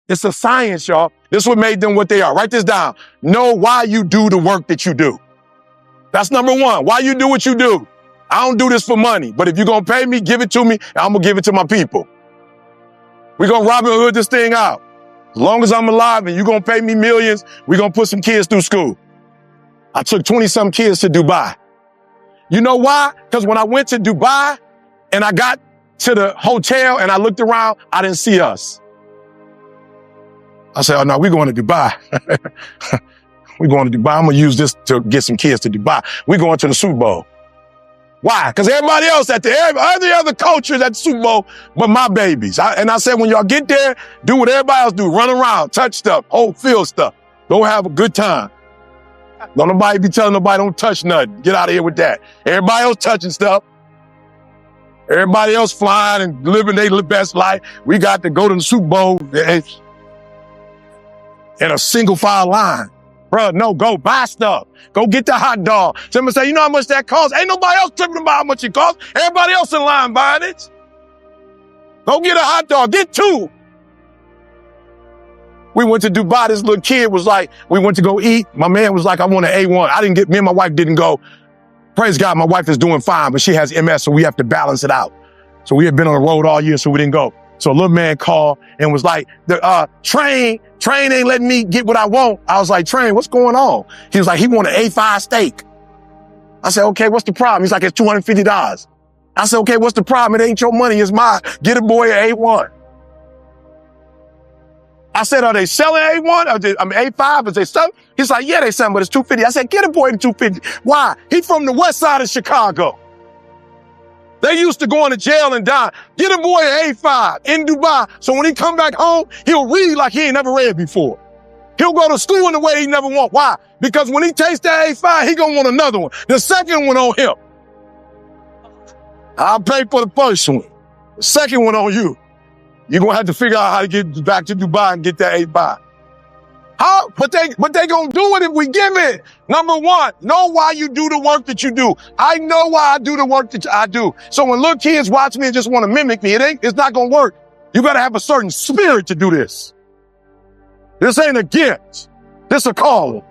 It's a science, y'all. This is what made them what they are. Write this down. Know why you do the work that you do. That's number one. Why you do what you do. I don't do this for money, but if you're going to pay me, give it to me, and I'm going to give it to my people. We're going to Robin Hood this thing out. As long as I'm alive and you're going to pay me millions, we're going to put some kids through school. I took 20-some kids to Dubai. You know why? Because when I went to Dubai and I got to the hotel and I looked around, I didn't see us. I said, oh, no, we're going to Dubai. We're going to Dubai. I'm going to use this to get some kids to Dubai. We're going to the Super Bowl. Why? Because everybody else every other cultures at the Super Bowl, but my babies. And I said, when y'all get there, do what everybody else do. Run around, touch stuff, whole field stuff. Go have a good time. Don't nobody be telling nobody don't touch nothing. Get out of here with that. Everybody else touching stuff. Everybody else flying and living their best life. We got to go to the Super Bowl in a single file line. Bro, no, go buy stuff. Go get the hot dog. Somebody say, you know how much that costs? Ain't nobody else tripping about how much it costs. Everybody else in line buying it. Go get a hot dog. Get two. We went to Dubai. This little kid was like, we went to go eat. My man was like, I want an A1. Me and my wife didn't go. Praise God, my wife is doing fine, but she has MS, so we have to balance it out. So we had been on the road all year, so we didn't go. So a little man called and was like, train ain't letting me get what I want. I was like, Train, what's going on? He was like, he want an A5 steak. I said, okay, what's the problem? He's like, it's $250. I said, okay, what's the problem? It ain't your money, it's mine. Get a boy an A1. I said, are they selling A1? A5? Is they selling? He's like, yeah, they selling, but it's $250. I said, get a boy the $250. Why? He from the west side of Chicago. They used to go into jail and die. Get a boy an A5 in Dubai. So when he come back home, he'll read like he ain't never read before. He'll go to school in a way he never want. Why? Because when he tastes that A5, he gonna want another one. The second one on him. I'll pay for the first one. The second one on you. You're gonna have to figure out how to get back to Dubai and get that A5. How? But they gonna do it if we give it. Number one, know why you do the work that you do. I know why I do the work that I do. So when little kids watch me and just want to mimic me, it's not gonna work. You gotta have a certain spirit to do this. This ain't a gift. This a calling.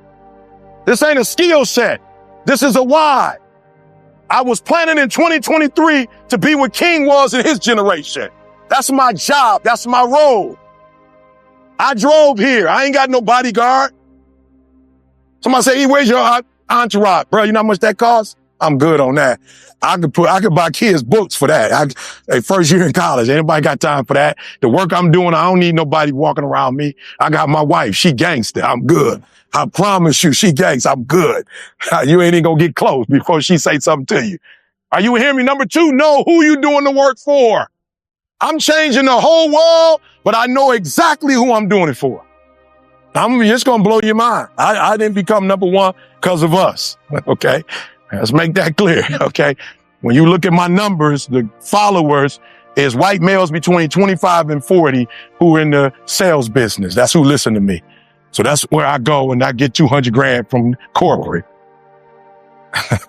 This ain't a skill set. This is a why. I was planning in 2023 to be what King was in his generation. That's my job. That's my role. I drove here. I ain't got no bodyguard. Somebody say, hey, where's your entourage? Bro, you know how much that costs? I'm good on that. I could buy kids books for that. First year in college, anybody got time for that? The work I'm doing, I don't need nobody walking around me. I got my wife. She gangster. I'm good. I promise you, she gangster. I'm good. You ain't even gonna get close before she say something to you. Are you hearing me? Number two, know who you doing the work for. I'm changing the whole world, but I know exactly who I'm doing it for. It's going to blow your mind. I didn't become number one because of us. Okay. Let's make that clear. Okay. When you look at my numbers, the followers is white males between 25 and 40 who are in the sales business. That's who listen to me. So that's where I go and I get 200 grand from corporate.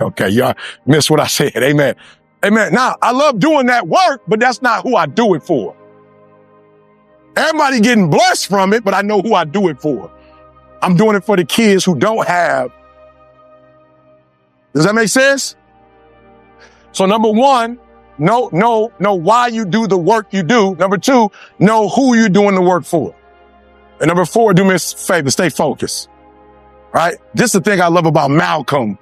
Okay. Y'all missed what I said. Amen. Amen. Now, I love doing that work, but that's not who I do it for. Everybody getting blessed from it, but I know who I do it for. I'm doing it for the kids who don't have. Does that make sense? So number one, know why you do the work you do. Number two, know who you're doing the work for. And number four, do me a favor, stay focused. Right? This is the thing I love about Malcolm.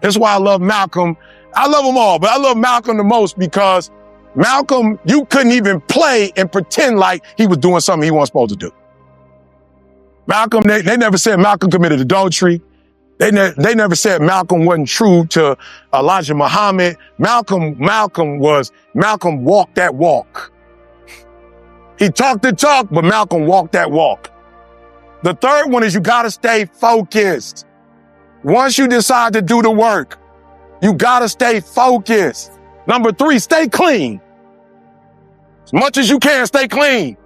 This is why I love Malcolm. I love them all, but I love Malcolm the most because Malcolm, you couldn't even play and pretend like he was doing something he wasn't supposed to do. Malcolm, they never said Malcolm committed adultery. They never said Malcolm wasn't true to Elijah Muhammad. Malcolm walked that walk. He talked the talk, but Malcolm walked that walk. The third one is you gotta stay focused. Once you decide to do the work, you gotta stay focused. Number three, stay clean. As much as you can, stay clean.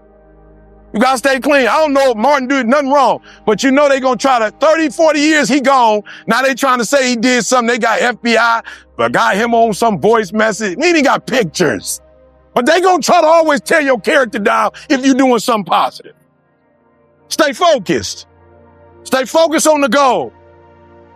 You gotta stay clean. I don't know if Martin did nothing wrong, but you know they gonna try to, 30, 40 years he gone. Now they trying to say he did something. They got FBI, but got him on some voice message. He ain't got pictures. But they gonna try to always tear your character down if you're doing something positive. Stay focused. Stay focused on the goal.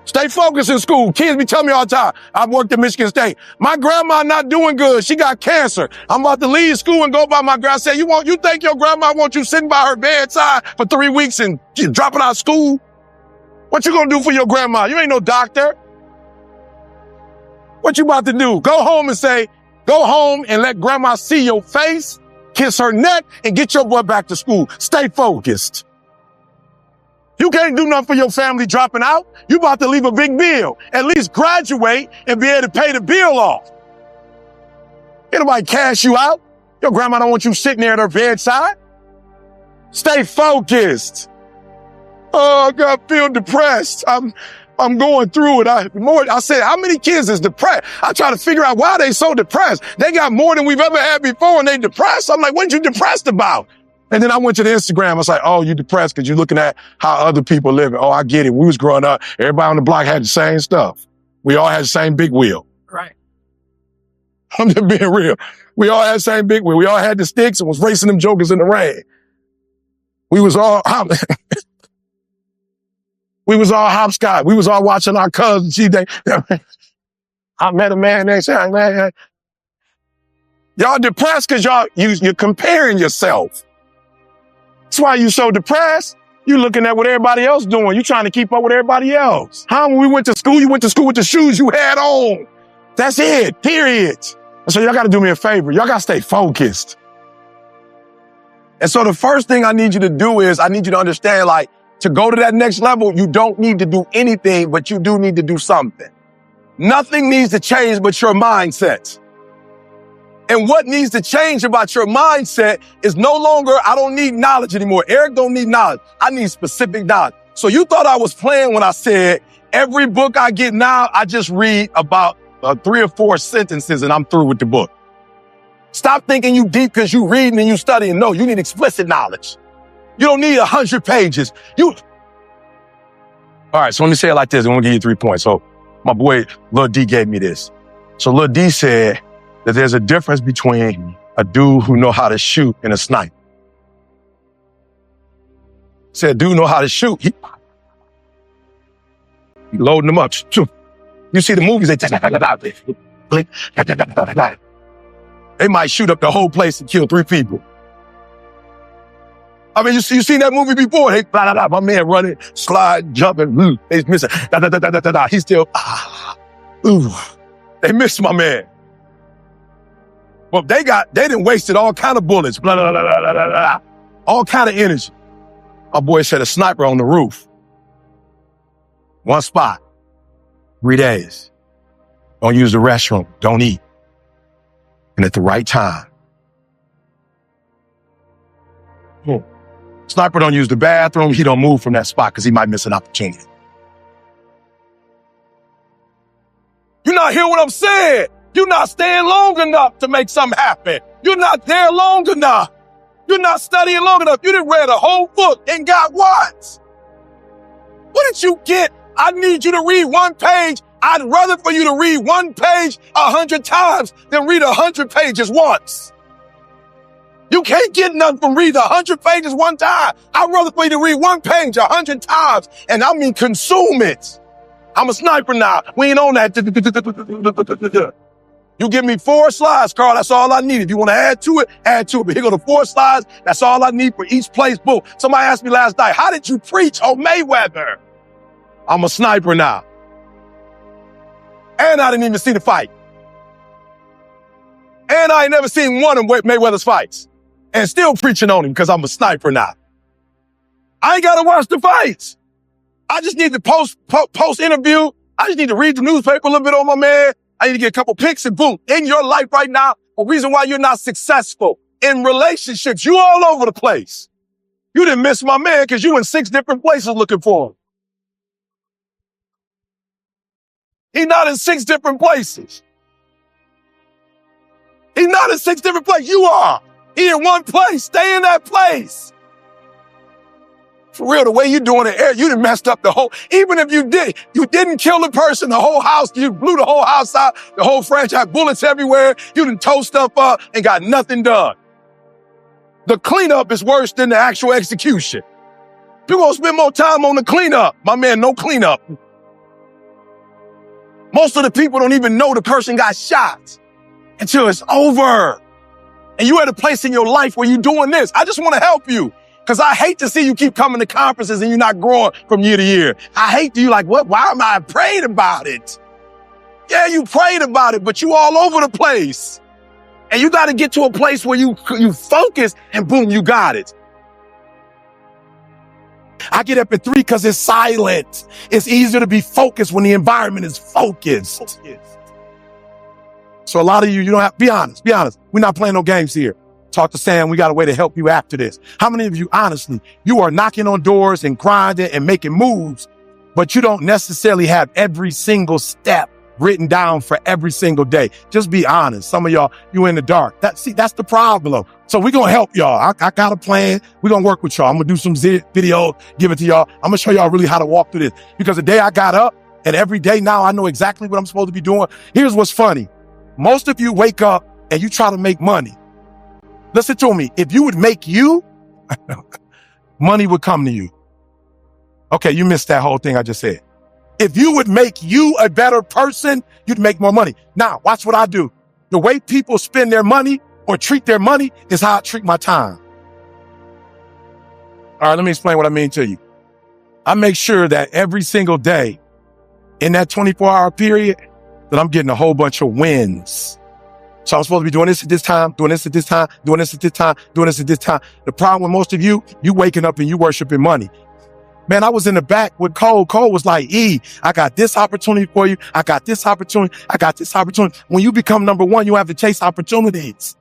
Stay focused in school. Kids be telling me all the time, I've worked at Michigan State. My grandma not doing good. She got cancer. I'm about to leave school and go by my grandma. I said, you think your grandma wants you sitting by her bedside for 3 weeks and dropping out of school? What you gonna do for your grandma? You ain't no doctor. What you about to do? Go home and let grandma see your face, kiss her neck, and get your boy back to school. Stay focused. You can't do nothing for your family dropping out. You about to leave a big bill. At least graduate and be able to pay the bill off. Ain't nobody cash you out. Your grandma don't want you sitting there at her bedside. Stay focused. Oh, God, I feel depressed. I'm going through it. I said, how many kids is depressed? I try to figure out why they so depressed. They got more than we've ever had before and they depressed. I'm like, what you depressed about? And then I went to the Instagram. I was like, oh, you depressed because you're looking at how other people living. Oh, I get it. When we was growing up, everybody on the block had the same stuff. We all had the same big wheel. Right. I'm just being real. We all had the same big wheel. We all had the sticks and was racing them jokers in the rain. We was all hopscotch. We was all watching our cousins. I met a man next time, man. Y'all depressed because you're comparing yourself. That's why you so depressed. You looking at what everybody else doing. You trying to keep up with everybody else. When we went to school, you went to school with the shoes you had on. That's it, period. And so y'all got to do me a favor. Y'all got to stay focused. And so the first thing I need you to do is I need you to understand, like, to go to that next level, you don't need to do anything, but you do need to do something. Nothing needs to change but your mindset. And what needs to change about your mindset is no longer, I don't need knowledge anymore. Eric don't need knowledge. I need specific knowledge. So you thought I was playing when I said every book I get now, I just read about 3 or 4 sentences and I'm through with the book. Stop thinking you deep because you reading and you studying. No, you need explicit knowledge. You don't need 100 pages. All right, so let me say it like this. I'm going to give you 3 points. So my boy, Lil D gave me this. So Lil D said that there's a difference between a dude who know how to shoot and a sniper. Said, dude know how to shoot. He loading them up. You see the movies, they might shoot up the whole place and kill 3 people. I mean, you seen that movie before? Hey, blah, blah, blah, my man running, slide, jumping, he's missing. He's still, they missed my man. Well, they done wasted all kind of bullets, blah, blah, blah, blah, blah, blah, all kind of energy. My boy said a sniper on the roof. 1 spot, 3 days. Don't use the restroom, don't eat. And at the right time. Sniper don't use the bathroom. He don't move from that spot because he might miss an opportunity. You're not hearing what I'm saying. You're not staying long enough to make something happen. You're not there long enough. You're not studying long enough. You done read a whole book and got what? What did you get? I need you to read 1 page. I'd rather for you to read 1 page 100 times than read 100 pages once. You can't get nothing from reading 100 pages 1 time. I'd rather for you to read 1 page 100 times, and I mean consume it. I'm a sniper now. We ain't on that. You give me 4 slides, Carl. That's all I need. If you want to add to it, add to it. But here go the 4 slides. That's all I need for each place. Boom. Somebody asked me last night, how did you preach on Mayweather? I'm a sniper now. And I didn't even see the fight. And I ain't never seen one of Mayweather's fights. And still preaching on him because I'm a sniper now. I ain't got to watch the fights. I just need to post interview. I just need to read the newspaper a little bit on my man. I need to get a couple pics and boom. In your life right now, a reason why you're not successful in relationships, you all over the place. You didn't miss my man because you in 6 different places looking for him. He's not in 6 different places. He's not in 6 different places. You are. He in 1 place. Stay in that place. For real, the way you doing it, Eric, you done messed up the whole, even if you didn't kill the person, the whole house, you blew the whole house out, the whole franchise, bullets everywhere, you done tore stuff up and got nothing done. The cleanup is worse than the actual execution. You're going to spend more time on the cleanup. My man, no cleanup. Most of the people don't even know the person got shot until it's over. And you're at a place in your life where you're doing this. I just want to help you because I hate to see you keep coming to conferences and you're not growing from year to year. I hate you like, what? Why am I praying about it? Yeah, you prayed about it, but you all over the place. And you got to get to a place where you focus and boom, you got it. I get up at 3 because it's silent. It's easier to be focused when the environment is focused. So a lot of you don't have, be honest. We're not playing no games here. Talk to Sam. We got a way to help you after this. How many of you, honestly, you are knocking on doors and grinding and making moves, but you don't necessarily have every single step written down for every single day? Just be honest. Some of y'all, you in the dark. That's the problem. So we're going to help y'all. I got a plan. We're going to work with y'all. I'm going to do some videos, give it to y'all. I'm going to show y'all really how to walk through this. Because the day I got up and every day now I know exactly what I'm supposed to be doing. Here's what's funny. Most of you wake up and you try to make money. Listen to me. If you would make you, money would come to you. Okay, you missed that whole thing I just said. If you would make you a better person, you'd make more money. Now, watch what I do. The way people spend their money or treat their money is how I treat my time. All right, let me explain what I mean to you. I make sure that every single day in that 24-hour period that I'm getting a whole bunch of wins. So I'm supposed to be doing this at this time, doing this at this time, doing this at this time, doing this at this time. The problem with most of you waking up and you worshiping money. Man, I was in the back with Cole. Cole was like, I got this opportunity for you. I got this opportunity. I got this opportunity. When you become number one, you have to chase opportunities.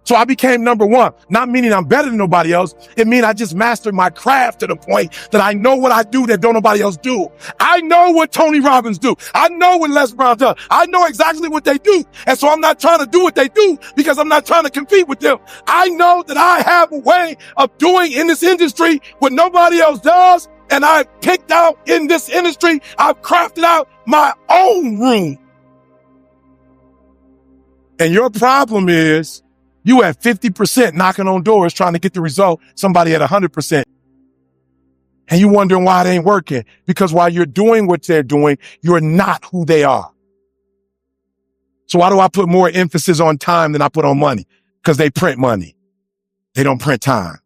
So I became number one, not meaning I'm better than nobody else. It means I just mastered my craft to the point that I know what I do that don't nobody else do. I know what Tony Robbins do. I know what Les Brown does. I know exactly what they do. And so I'm not trying to do what they do because I'm not trying to compete with them. I know that I have a way of doing in this industry what nobody else does. And I've picked out in this industry, I've crafted out my own room. And your problem is, you at 50% knocking on doors trying to get the result, somebody at 100%. And you wondering why it ain't working. Because while you're doing what they're doing, you're not who they are. So why do I put more emphasis on time than I put on money? Because they print money. They don't print time.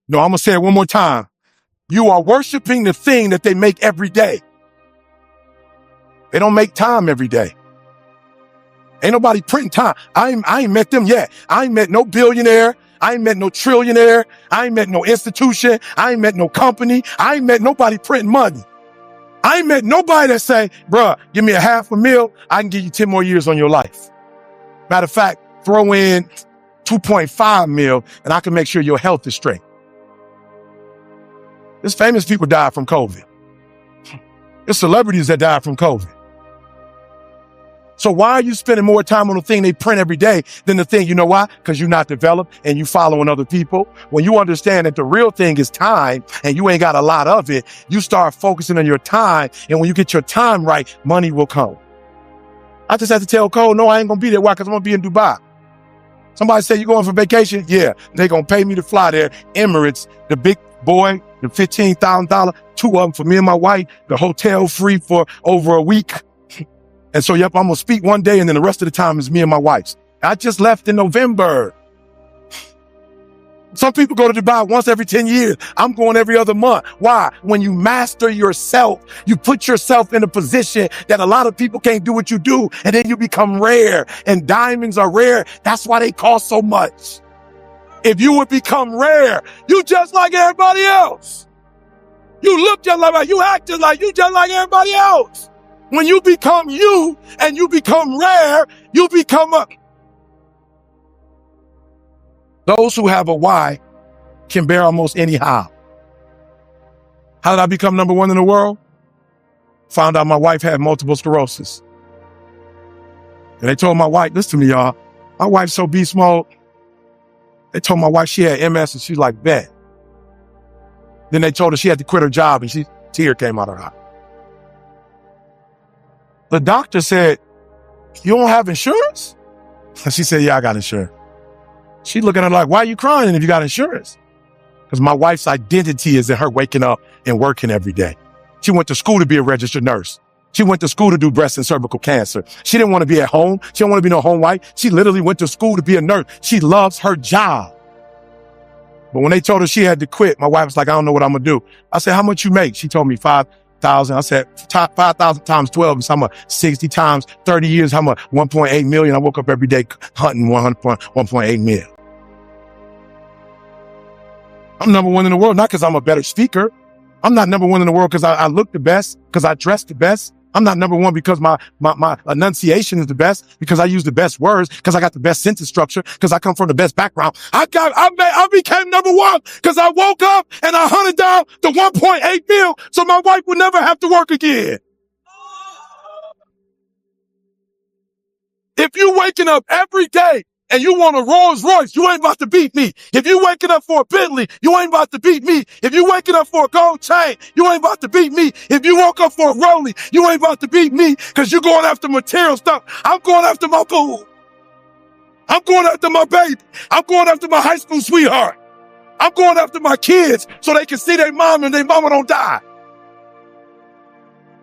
No, I'm going to say it one more time. You are worshiping the thing that they make every day. They don't make time every day. Ain't nobody printing time. I ain't met them yet. I ain't met no billionaire. I ain't met no trillionaire. I ain't met no institution. I ain't met no company. I ain't met nobody printing money. I ain't met nobody that say, bruh, give me $500,000. I can give you 10 more years on your life. Matter of fact, throw in 2.5 mil and I can make sure your health is straight. There's famous people died from COVID. There's celebrities that died from COVID. So why are you spending more time on the thing they print every day than the thing, you know why? Because you're not developed and you following other people. When you understand that the real thing is time and you ain't got a lot of it, you start focusing on your time. And when you get your time right, money will come. I just have to tell Cole, no, I ain't going to be there. Why? Because I'm going to be in Dubai. Somebody say, you going for vacation? Yeah, they going to pay me to fly there. Emirates, the big boy, the $15,000, 2 of them for me and my wife, the hotel free for over a week. And so, yep, I'm going to speak one day and then the rest of the time is me and my wife. I just left in November. Some people go to Dubai once every 10 years. I'm going every other month. Why? When you master yourself, you put yourself in a position that a lot of people can't do what you do. And then you become rare, and diamonds are rare. That's why they cost so much. If you would become rare, you just like everybody else. You look just like, you act just like, you just like everybody else. When you become you and you become rare, you become those who have a why can bear almost any how. How did I become number one in the world? Found out my wife had multiple sclerosis. And they told my wife, listen to me, y'all. My wife's so beast mode. They told my wife she had MS and she's like, bet. Then they told her she had to quit her job and tear came out of her eye. The doctor said, you don't have insurance? And she said, yeah, I got insurance. She looking at her like, why are you crying if you got insurance? Because my wife's identity is in her waking up and working every day. She went to school to be a registered nurse. She went to school to do breast and cervical cancer. She didn't want to be at home. She didn't want to be no home wife. She literally went to school to be a nurse. She loves her job. But when they told her she had to quit, my wife was like, I don't know what I'm going to do. I said, how much you make? She told me 5,000. I said, 5,000 times 12 is how much? 60 times 30 years, how much? 1.8 million. I woke up every day hunting 1.8 million. I'm number one in the world, not because I'm a better speaker. I'm not number one in the world because I look the best, because I dress the best. I'm not number one because my enunciation is the best, because I use the best words, because I got the best sentence structure, because I come from the best background. I became number one because I woke up and I hunted down the 1.8 mil so my wife would never have to work again. If you waking up every day and you want a Rolls Royce, you ain't about to beat me. If you waking up for a Bentley, you ain't about to beat me. If you waking up for a gold chain, you ain't about to beat me. If you woke up for a Rollie, you ain't about to beat me because you're going after material stuff. I'm going after my boo. I'm going after my baby. I'm going after my high school sweetheart. I'm going after my kids so they can see their mom and their mama don't die.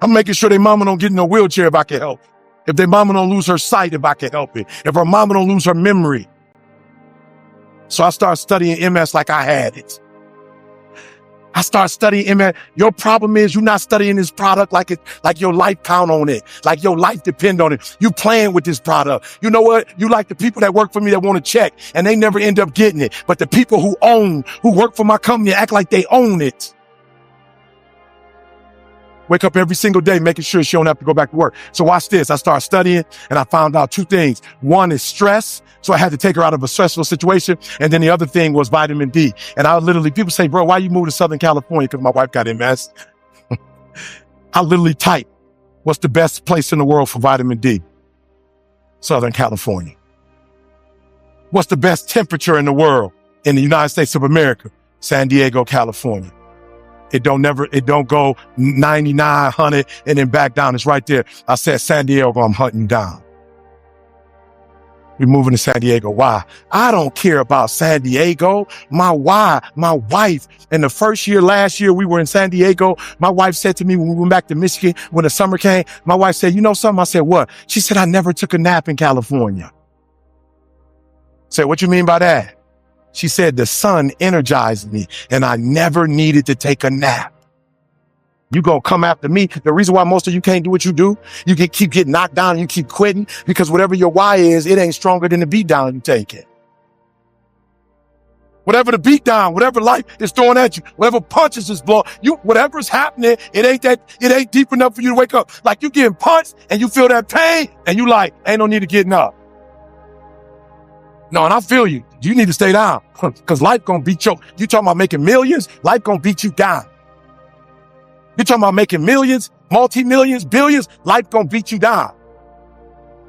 I'm making sure their mama don't get in a wheelchair if I can help. If their mama don't lose her sight, if I can help it. If her mama don't lose her memory. So I started studying MS like I had it. I started studying MS. Your problem is you're not studying this product like your life count on it, like your life depend on it. You playing with this product. You know what? You like the people that work for me that want to check and they never end up getting it. But the people who work for my company act like they own it. Wake up every single day, making sure she don't have to go back to work. So watch this. I started studying and I found out two things. One is stress. So I had to take her out of a stressful situation. And then the other thing was vitamin D. And people say, bro, why you moved to Southern California? Because my wife got MS. I literally type, what's the best place in the world for vitamin D? Southern California. What's the best temperature in the world in the United States of America? San Diego, California. It don't go 99, 100 and then back down. It's right there. I said, San Diego, I'm hunting down. We're moving to San Diego. Why? I don't care about San Diego. My wife, in the first year, last year, we were in San Diego. My wife said to me when we went back to Michigan, when the summer came, my wife said, you know something? I said, what? She said, I never took a nap in California. I said, what you mean by that? She said, the sun energized me and I never needed to take a nap. You gonna come after me. The reason why most of you can't do what you do, you keep getting knocked down and you keep quitting because whatever your why is, it ain't stronger than the beat down you take it. Whatever the beat down, whatever life is throwing at you, whatever punches is blowing, whatever's happening, it ain't deep enough for you to wake up. Like you getting punched and you feel that pain and you like, ain't no need to getting up. No, and I feel you. You need to stay down because life gonna beat you. You talking about making millions, life gonna beat you down. You talking about making millions, multi-millions, billions, life gonna beat you down.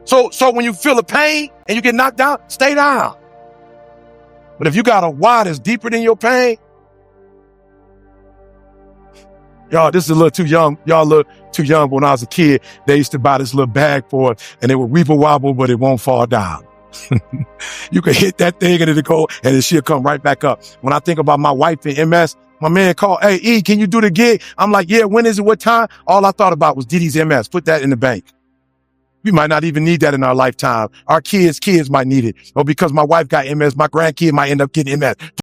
So when you feel the pain and you get knocked down, stay down. But if you got a why that's deeper than your pain, y'all, this is a little too young. Y'all a little too young. When I was a kid, they used to buy this little bag for it and it would weeble wobble, but it won't fall down. You can hit that thing and it'll go and then she'll come right back up. When I think about my wife in MS, my man called, hey, E, can you do the gig? I'm like, yeah, when is it? What time? All I thought about was Diddy's MS. Put that in the bank. We might not even need that in our lifetime. Our kids might need it. Or because my wife got MS, my grandkid might end up getting MS.